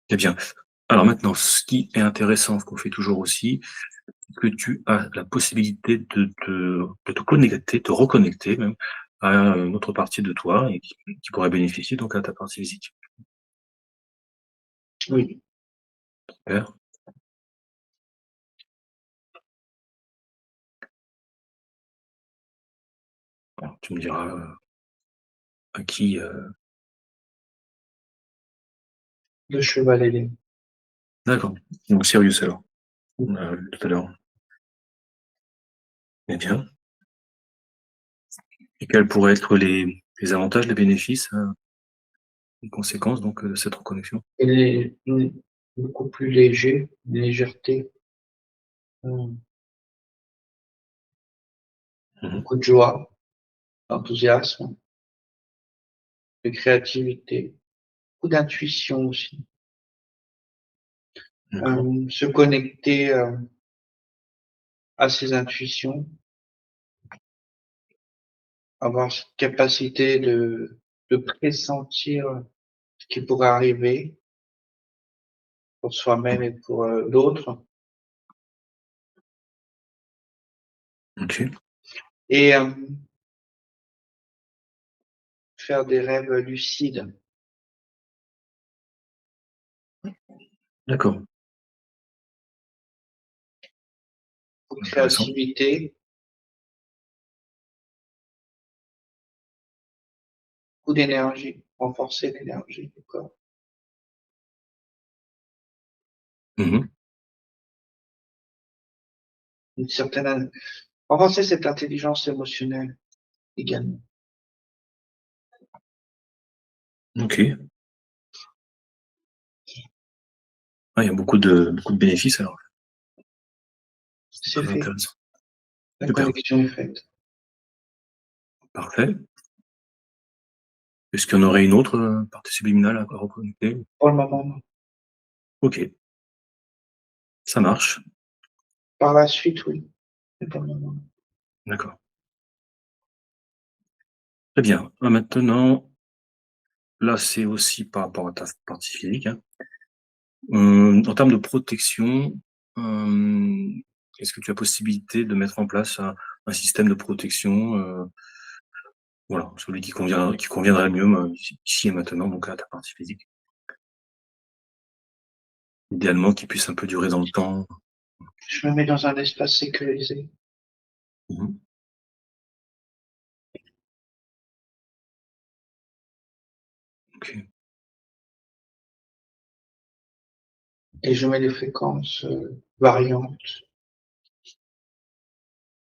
Eh bien, alors maintenant, ce qui est intéressant, ce qu'on fait toujours aussi, c'est que tu as la possibilité de te connecter, te reconnecter même à une autre partie de toi et qui pourrait bénéficier donc à ta partie physique. Oui. Super. Alors, tu me diras à qui. Le cheval ailé. D'accord. Donc Sirius alors, tout à l'heure. Eh bien. Et quels pourraient être les avantages, les bénéfices, les conséquences donc de cette reconnexion? Il est beaucoup plus léger, une légèreté, Mmh. beaucoup de joie, d'enthousiasme, de créativité, beaucoup d'intuition aussi. D'accord. Se connecter à ses intuitions, avoir cette capacité de pressentir ce qui pourrait arriver pour soi-même et pour d'autres, OK. et faire des rêves lucides, D'accord. beaucoup de Intéressant. créativité, beaucoup d'énergie, renforcer l'énergie du corps. Mmh. Une certaine, renforcer cette intelligence émotionnelle également. OK. Ah, il y a beaucoup de bénéfices alors. C'est Très fait, intéressant. la Super. connexion est faite. Parfait. Est-ce qu'il y en aurait une autre, partie subliminale à reconnecter? Pour le moment, non. OK, ça marche. Par la suite, oui, mais pour le moment, non. D'accord. Très bien. Maintenant, là, c'est aussi par rapport à ta partie physique, hein. En termes de protection, est-ce que tu as possibilité de mettre en place un système de protection, voilà, celui qui conviendrait le mieux, ici et maintenant, donc à ta partie physique? Idéalement, qui puisse un peu durer dans le temps. Je me mets dans un espace sécurisé. Mmh. OK. Et je mets des fréquences variantes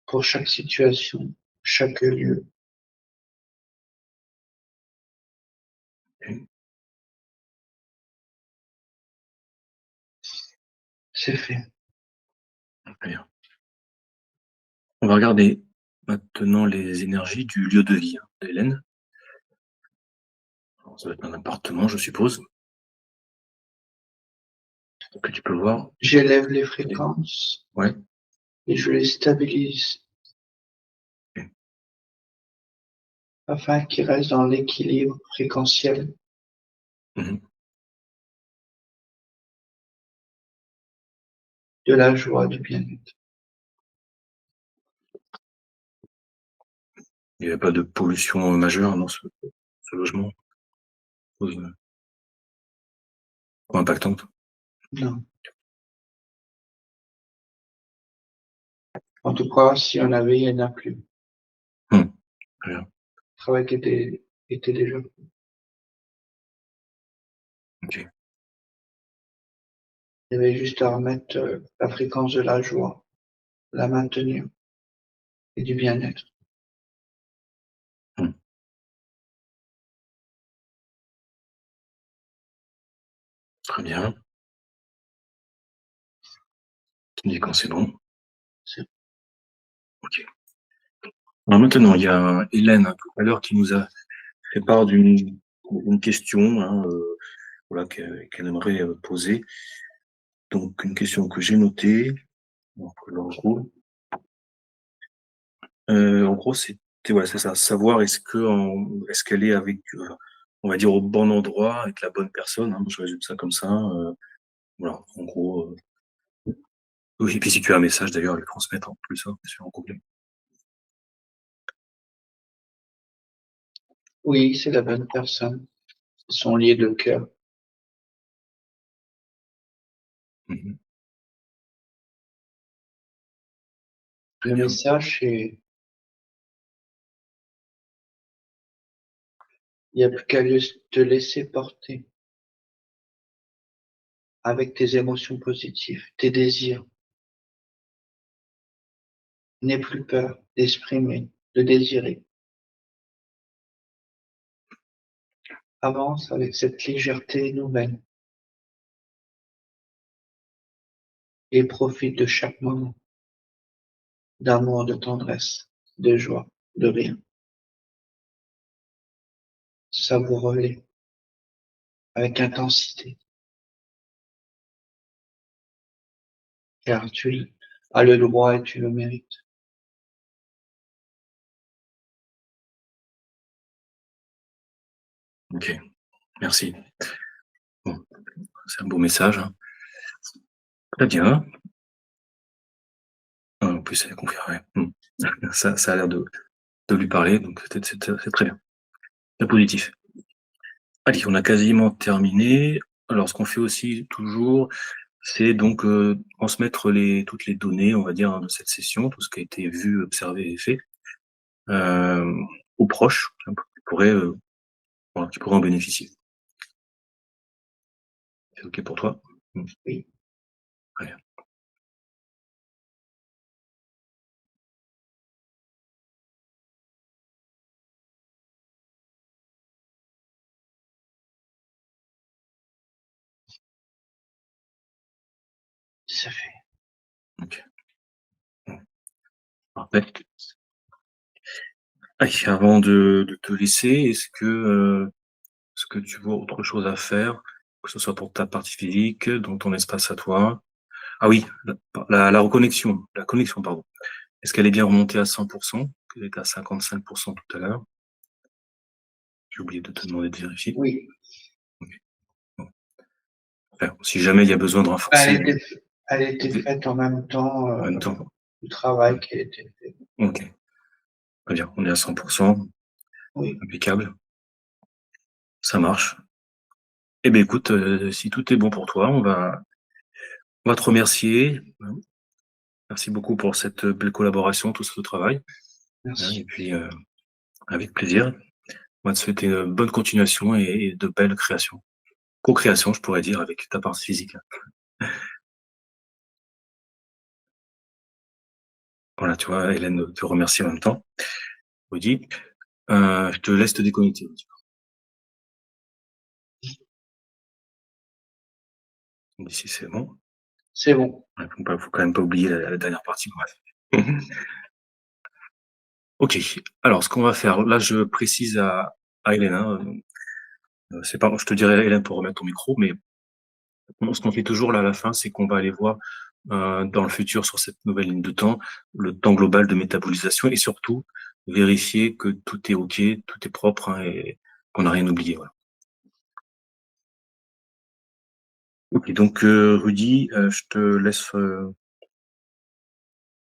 pour chaque situation, chaque lieu. OK. C'est fait. Très bien. On va regarder maintenant les énergies du lieu de vie, hein, d'Hélène. Alors ça va être un appartement, je suppose, que tu peux voir. J'élève les Les fréquences Ouais. et je les stabilise OK. afin qu'ils restent dans l'équilibre fréquentiel Mmh. de la joie, du bien-être. Il n'y avait pas de pollution, majeure dans ce logement? Chose, pas impactante? Non. En tout cas, si on avait, il n'y en a plus. Le Mmh. Très bien. travail qui était déjà fait. OK. Il y avait juste à remettre la fréquence de la joie, la maintenir et du bien-être. Mmh. Très bien. Tu me dis quand c'est bon. C'est OK. Alors maintenant, il y a Hélène, tout à l'heure, qui nous a fait part d'une question, hein, voilà, qu'elle aimerait poser. Donc, une question que j'ai notée. Donc, en gros, c'était, ouais, c'est ça, savoir est-ce qu'elle est avec, on va dire, au bon endroit, avec la bonne personne. Hein, je résume ça comme ça. Voilà, en gros. Oui, et puis si tu as un message d'ailleurs à lui transmettre en plus, hein, sur en complet. Oui, c'est la bonne personne. Ils sont liés de cœur. Mhm. Très Le bien. message, c'est, il n'y a plus qu'à te laisser porter avec tes émotions positives, tes désirs. N'aie plus peur d'exprimer, de désirer. Avance avec cette légèreté nouvelle et profite de chaque moment d'amour, de tendresse, de joie, de rire. Savoure-les avec intensité, car tu as le droit et tu le mérites. Ok, merci. Bon, c'est un beau message, hein. Très bien. En plus, elle est confirmée. Ça a l'air de lui parler, donc c'est très bien. C'est positif. Allez, on a quasiment terminé. Alors, ce qu'on fait aussi toujours, c'est donc transmettre toutes les données, on va dire, hein, de cette session, tout ce qui a été vu, observé et fait, euh, aux proches qui pourraient, voilà, qui pourraient en bénéficier. C'est OK pour toi? Oui, Très bien. ça fait. OK. Bon, parfait. Allez, avant de te laisser, est-ce que tu vois autre chose à faire, que ce soit pour ta partie physique, dans ton espace à toi? Ah oui, la reconnexion, la connexion, pardon. Est-ce qu'elle est bien remontée à 100%? Elle était à 55% tout à l'heure. J'ai oublié de te demander de vérifier. Oui, OK. Bon. Enfin, si jamais il y a besoin de elle renforcer, était, elle était faite en même temps en même temps. du travail qui a été fait. OK, très bien. On est à 100%, Oui, impeccable, ça marche. Eh bien écoute, si tout est bon pour toi, on va te remercier. Merci beaucoup pour cette belle collaboration, tout ce travail, hein, et merci. puis, avec plaisir. On va te souhaiter une bonne continuation et de belles créations. Co-création, je pourrais dire, avec ta part physique. Voilà, tu vois, Hélène te remercie en même temps. Rudy, je te laisse te déconnecter. Rudy. D'ici c'est bon. C'est bon. Ouais, faut quand même pas oublier la dernière partie, bref. OK. Alors, ce qu'on va faire, là, je précise à Hélène, hein, c'est pas, je te dirai, Hélène, pour remettre ton micro, mais ce qu'on fait toujours là à la fin, c'est qu'on va aller voir dans le futur sur cette nouvelle ligne de temps, le temps global de métabolisation et surtout vérifier que tout est OK, tout est propre, hein, et qu'on n'a rien oublié. Voilà. OK, donc Rudy, je te laisse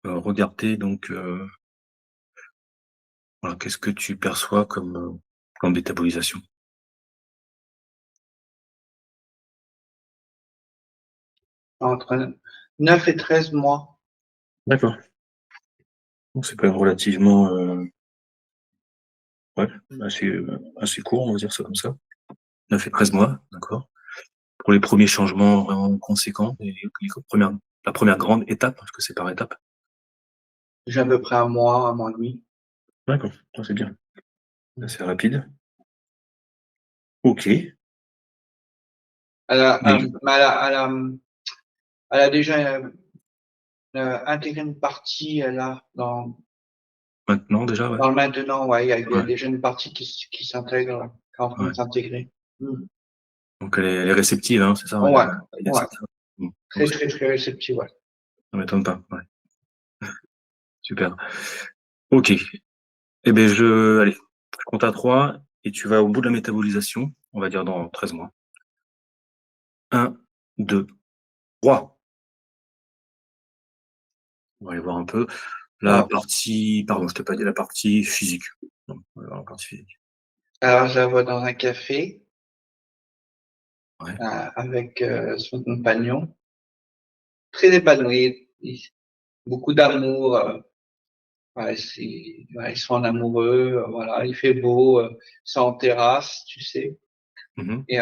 regarder donc voilà, qu'est-ce que tu perçois comme métabolisation. Entre 9 et 13 mois. D'accord. Donc c'est quand même relativement ouais, assez court, on va dire ça comme ça. 9 et 13 mois, d'accord. Pour les premiers changements vraiment conséquents, la première grande étape, parce que c'est par étape. J'ai à peu près un mois et demi. D'accord, ça c'est bien. C'est rapide. OK. Elle a, Mais mais elle a déjà intégré une partie, elle a maintenant déjà, ouais. dans le maintenant, ouais, il y a Ouais, déjà une partie qui s'intègre, qui est en train ouais. de s'intégrer. Mm. Donc elle est réceptive, hein, c'est ça? Ouais, Il y a ouais. certains mmh, donc Très, très, très réceptif, ouais. ça m'étonne pas, ouais. Super. OK. Et beh, allez, je compte à 3 et tu vas au bout de la métabolisation, on va dire dans 13 mois. 1, 2, 3. On va aller voir un peu la Waouh. partie pardon, je t'ai pas dit la partie physique. Non, on va voir la partie physique. Alors, je la vois dans un café, Ouais. avec, son compagnon, très épanouie, beaucoup d'amour, ouais, ouais, ils sont en amoureux, voilà, il fait beau, ils sont en terrasse, tu sais? Mmh mh. Et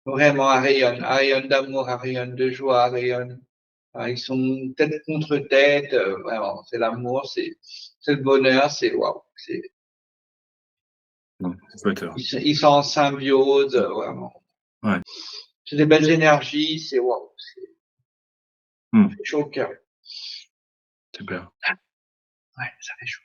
vraiment, elle rayonne d'amour, elle rayonne de joie, elle rayonne, ils sont tête contre tête, vraiment, c'est l'amour, c'est le bonheur, c'est waouh, Mmh, ça peut être, ils sont en symbiose, vraiment. ouais. C'est des belles énergies, c'est waouh, ça Mmh, fait chaud au cœur. super. Ouais, ça fait chaud.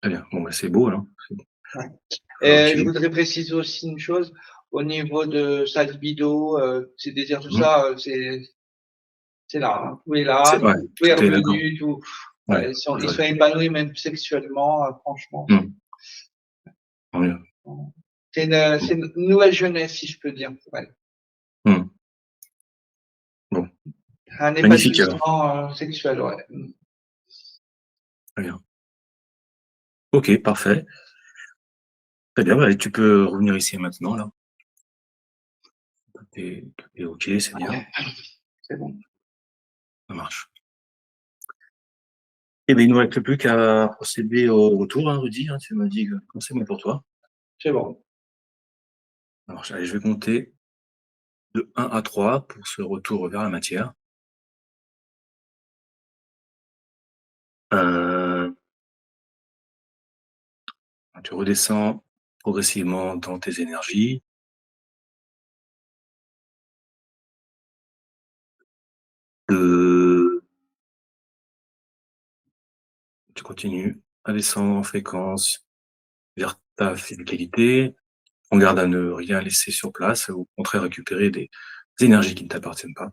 Très bien. Bon, bah, c'est beau alors. C'est bon. Ouais. OK. Je voudrais préciser aussi une chose, au niveau de sa libido, ses désirs, tout Mmh. ça, c'est là, hein. Tout est là, C'est ouais, tout est tout est d'accord. revenu, tout, Ouais, ils je sont épanouis même sexuellement, franchement, mmh, tant mieux. c'est Bon. une nouvelle jeunesse, si je peux dire, pour elle. Mmh. Bon, Un magnifique alors. épanouissement, sexuel, ouais. Très bien. OK, parfait. Très bien, bah, tu peux revenir ici et maintenant là. Tout est OK, c'est bien, Ouais, c'est bon, ça marche. Et beh, il nous reste plus qu'à procéder au retour, hein, Rudy, hein, tu m'as dit que quand c'est bon pour toi. c'est bon. Alors allez, je vais compter de 1 à 3 pour ce retour vers la matière. 1, tu redescends progressivement dans tes énergies. 2, tu continues à descendre en fréquence vers ta physicalité. On garde à ne rien laisser sur place, au contraire récupérer des énergies qui ne t'appartiennent pas.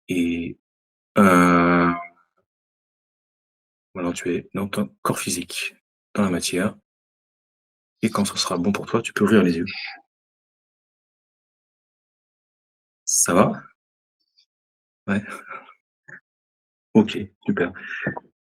Et 1, maintenant tu es dans ton corps physique, dans la matière, et quand ce sera bon pour toi, tu peux ouvrir les yeux. Ça va? Ouais? OK, super.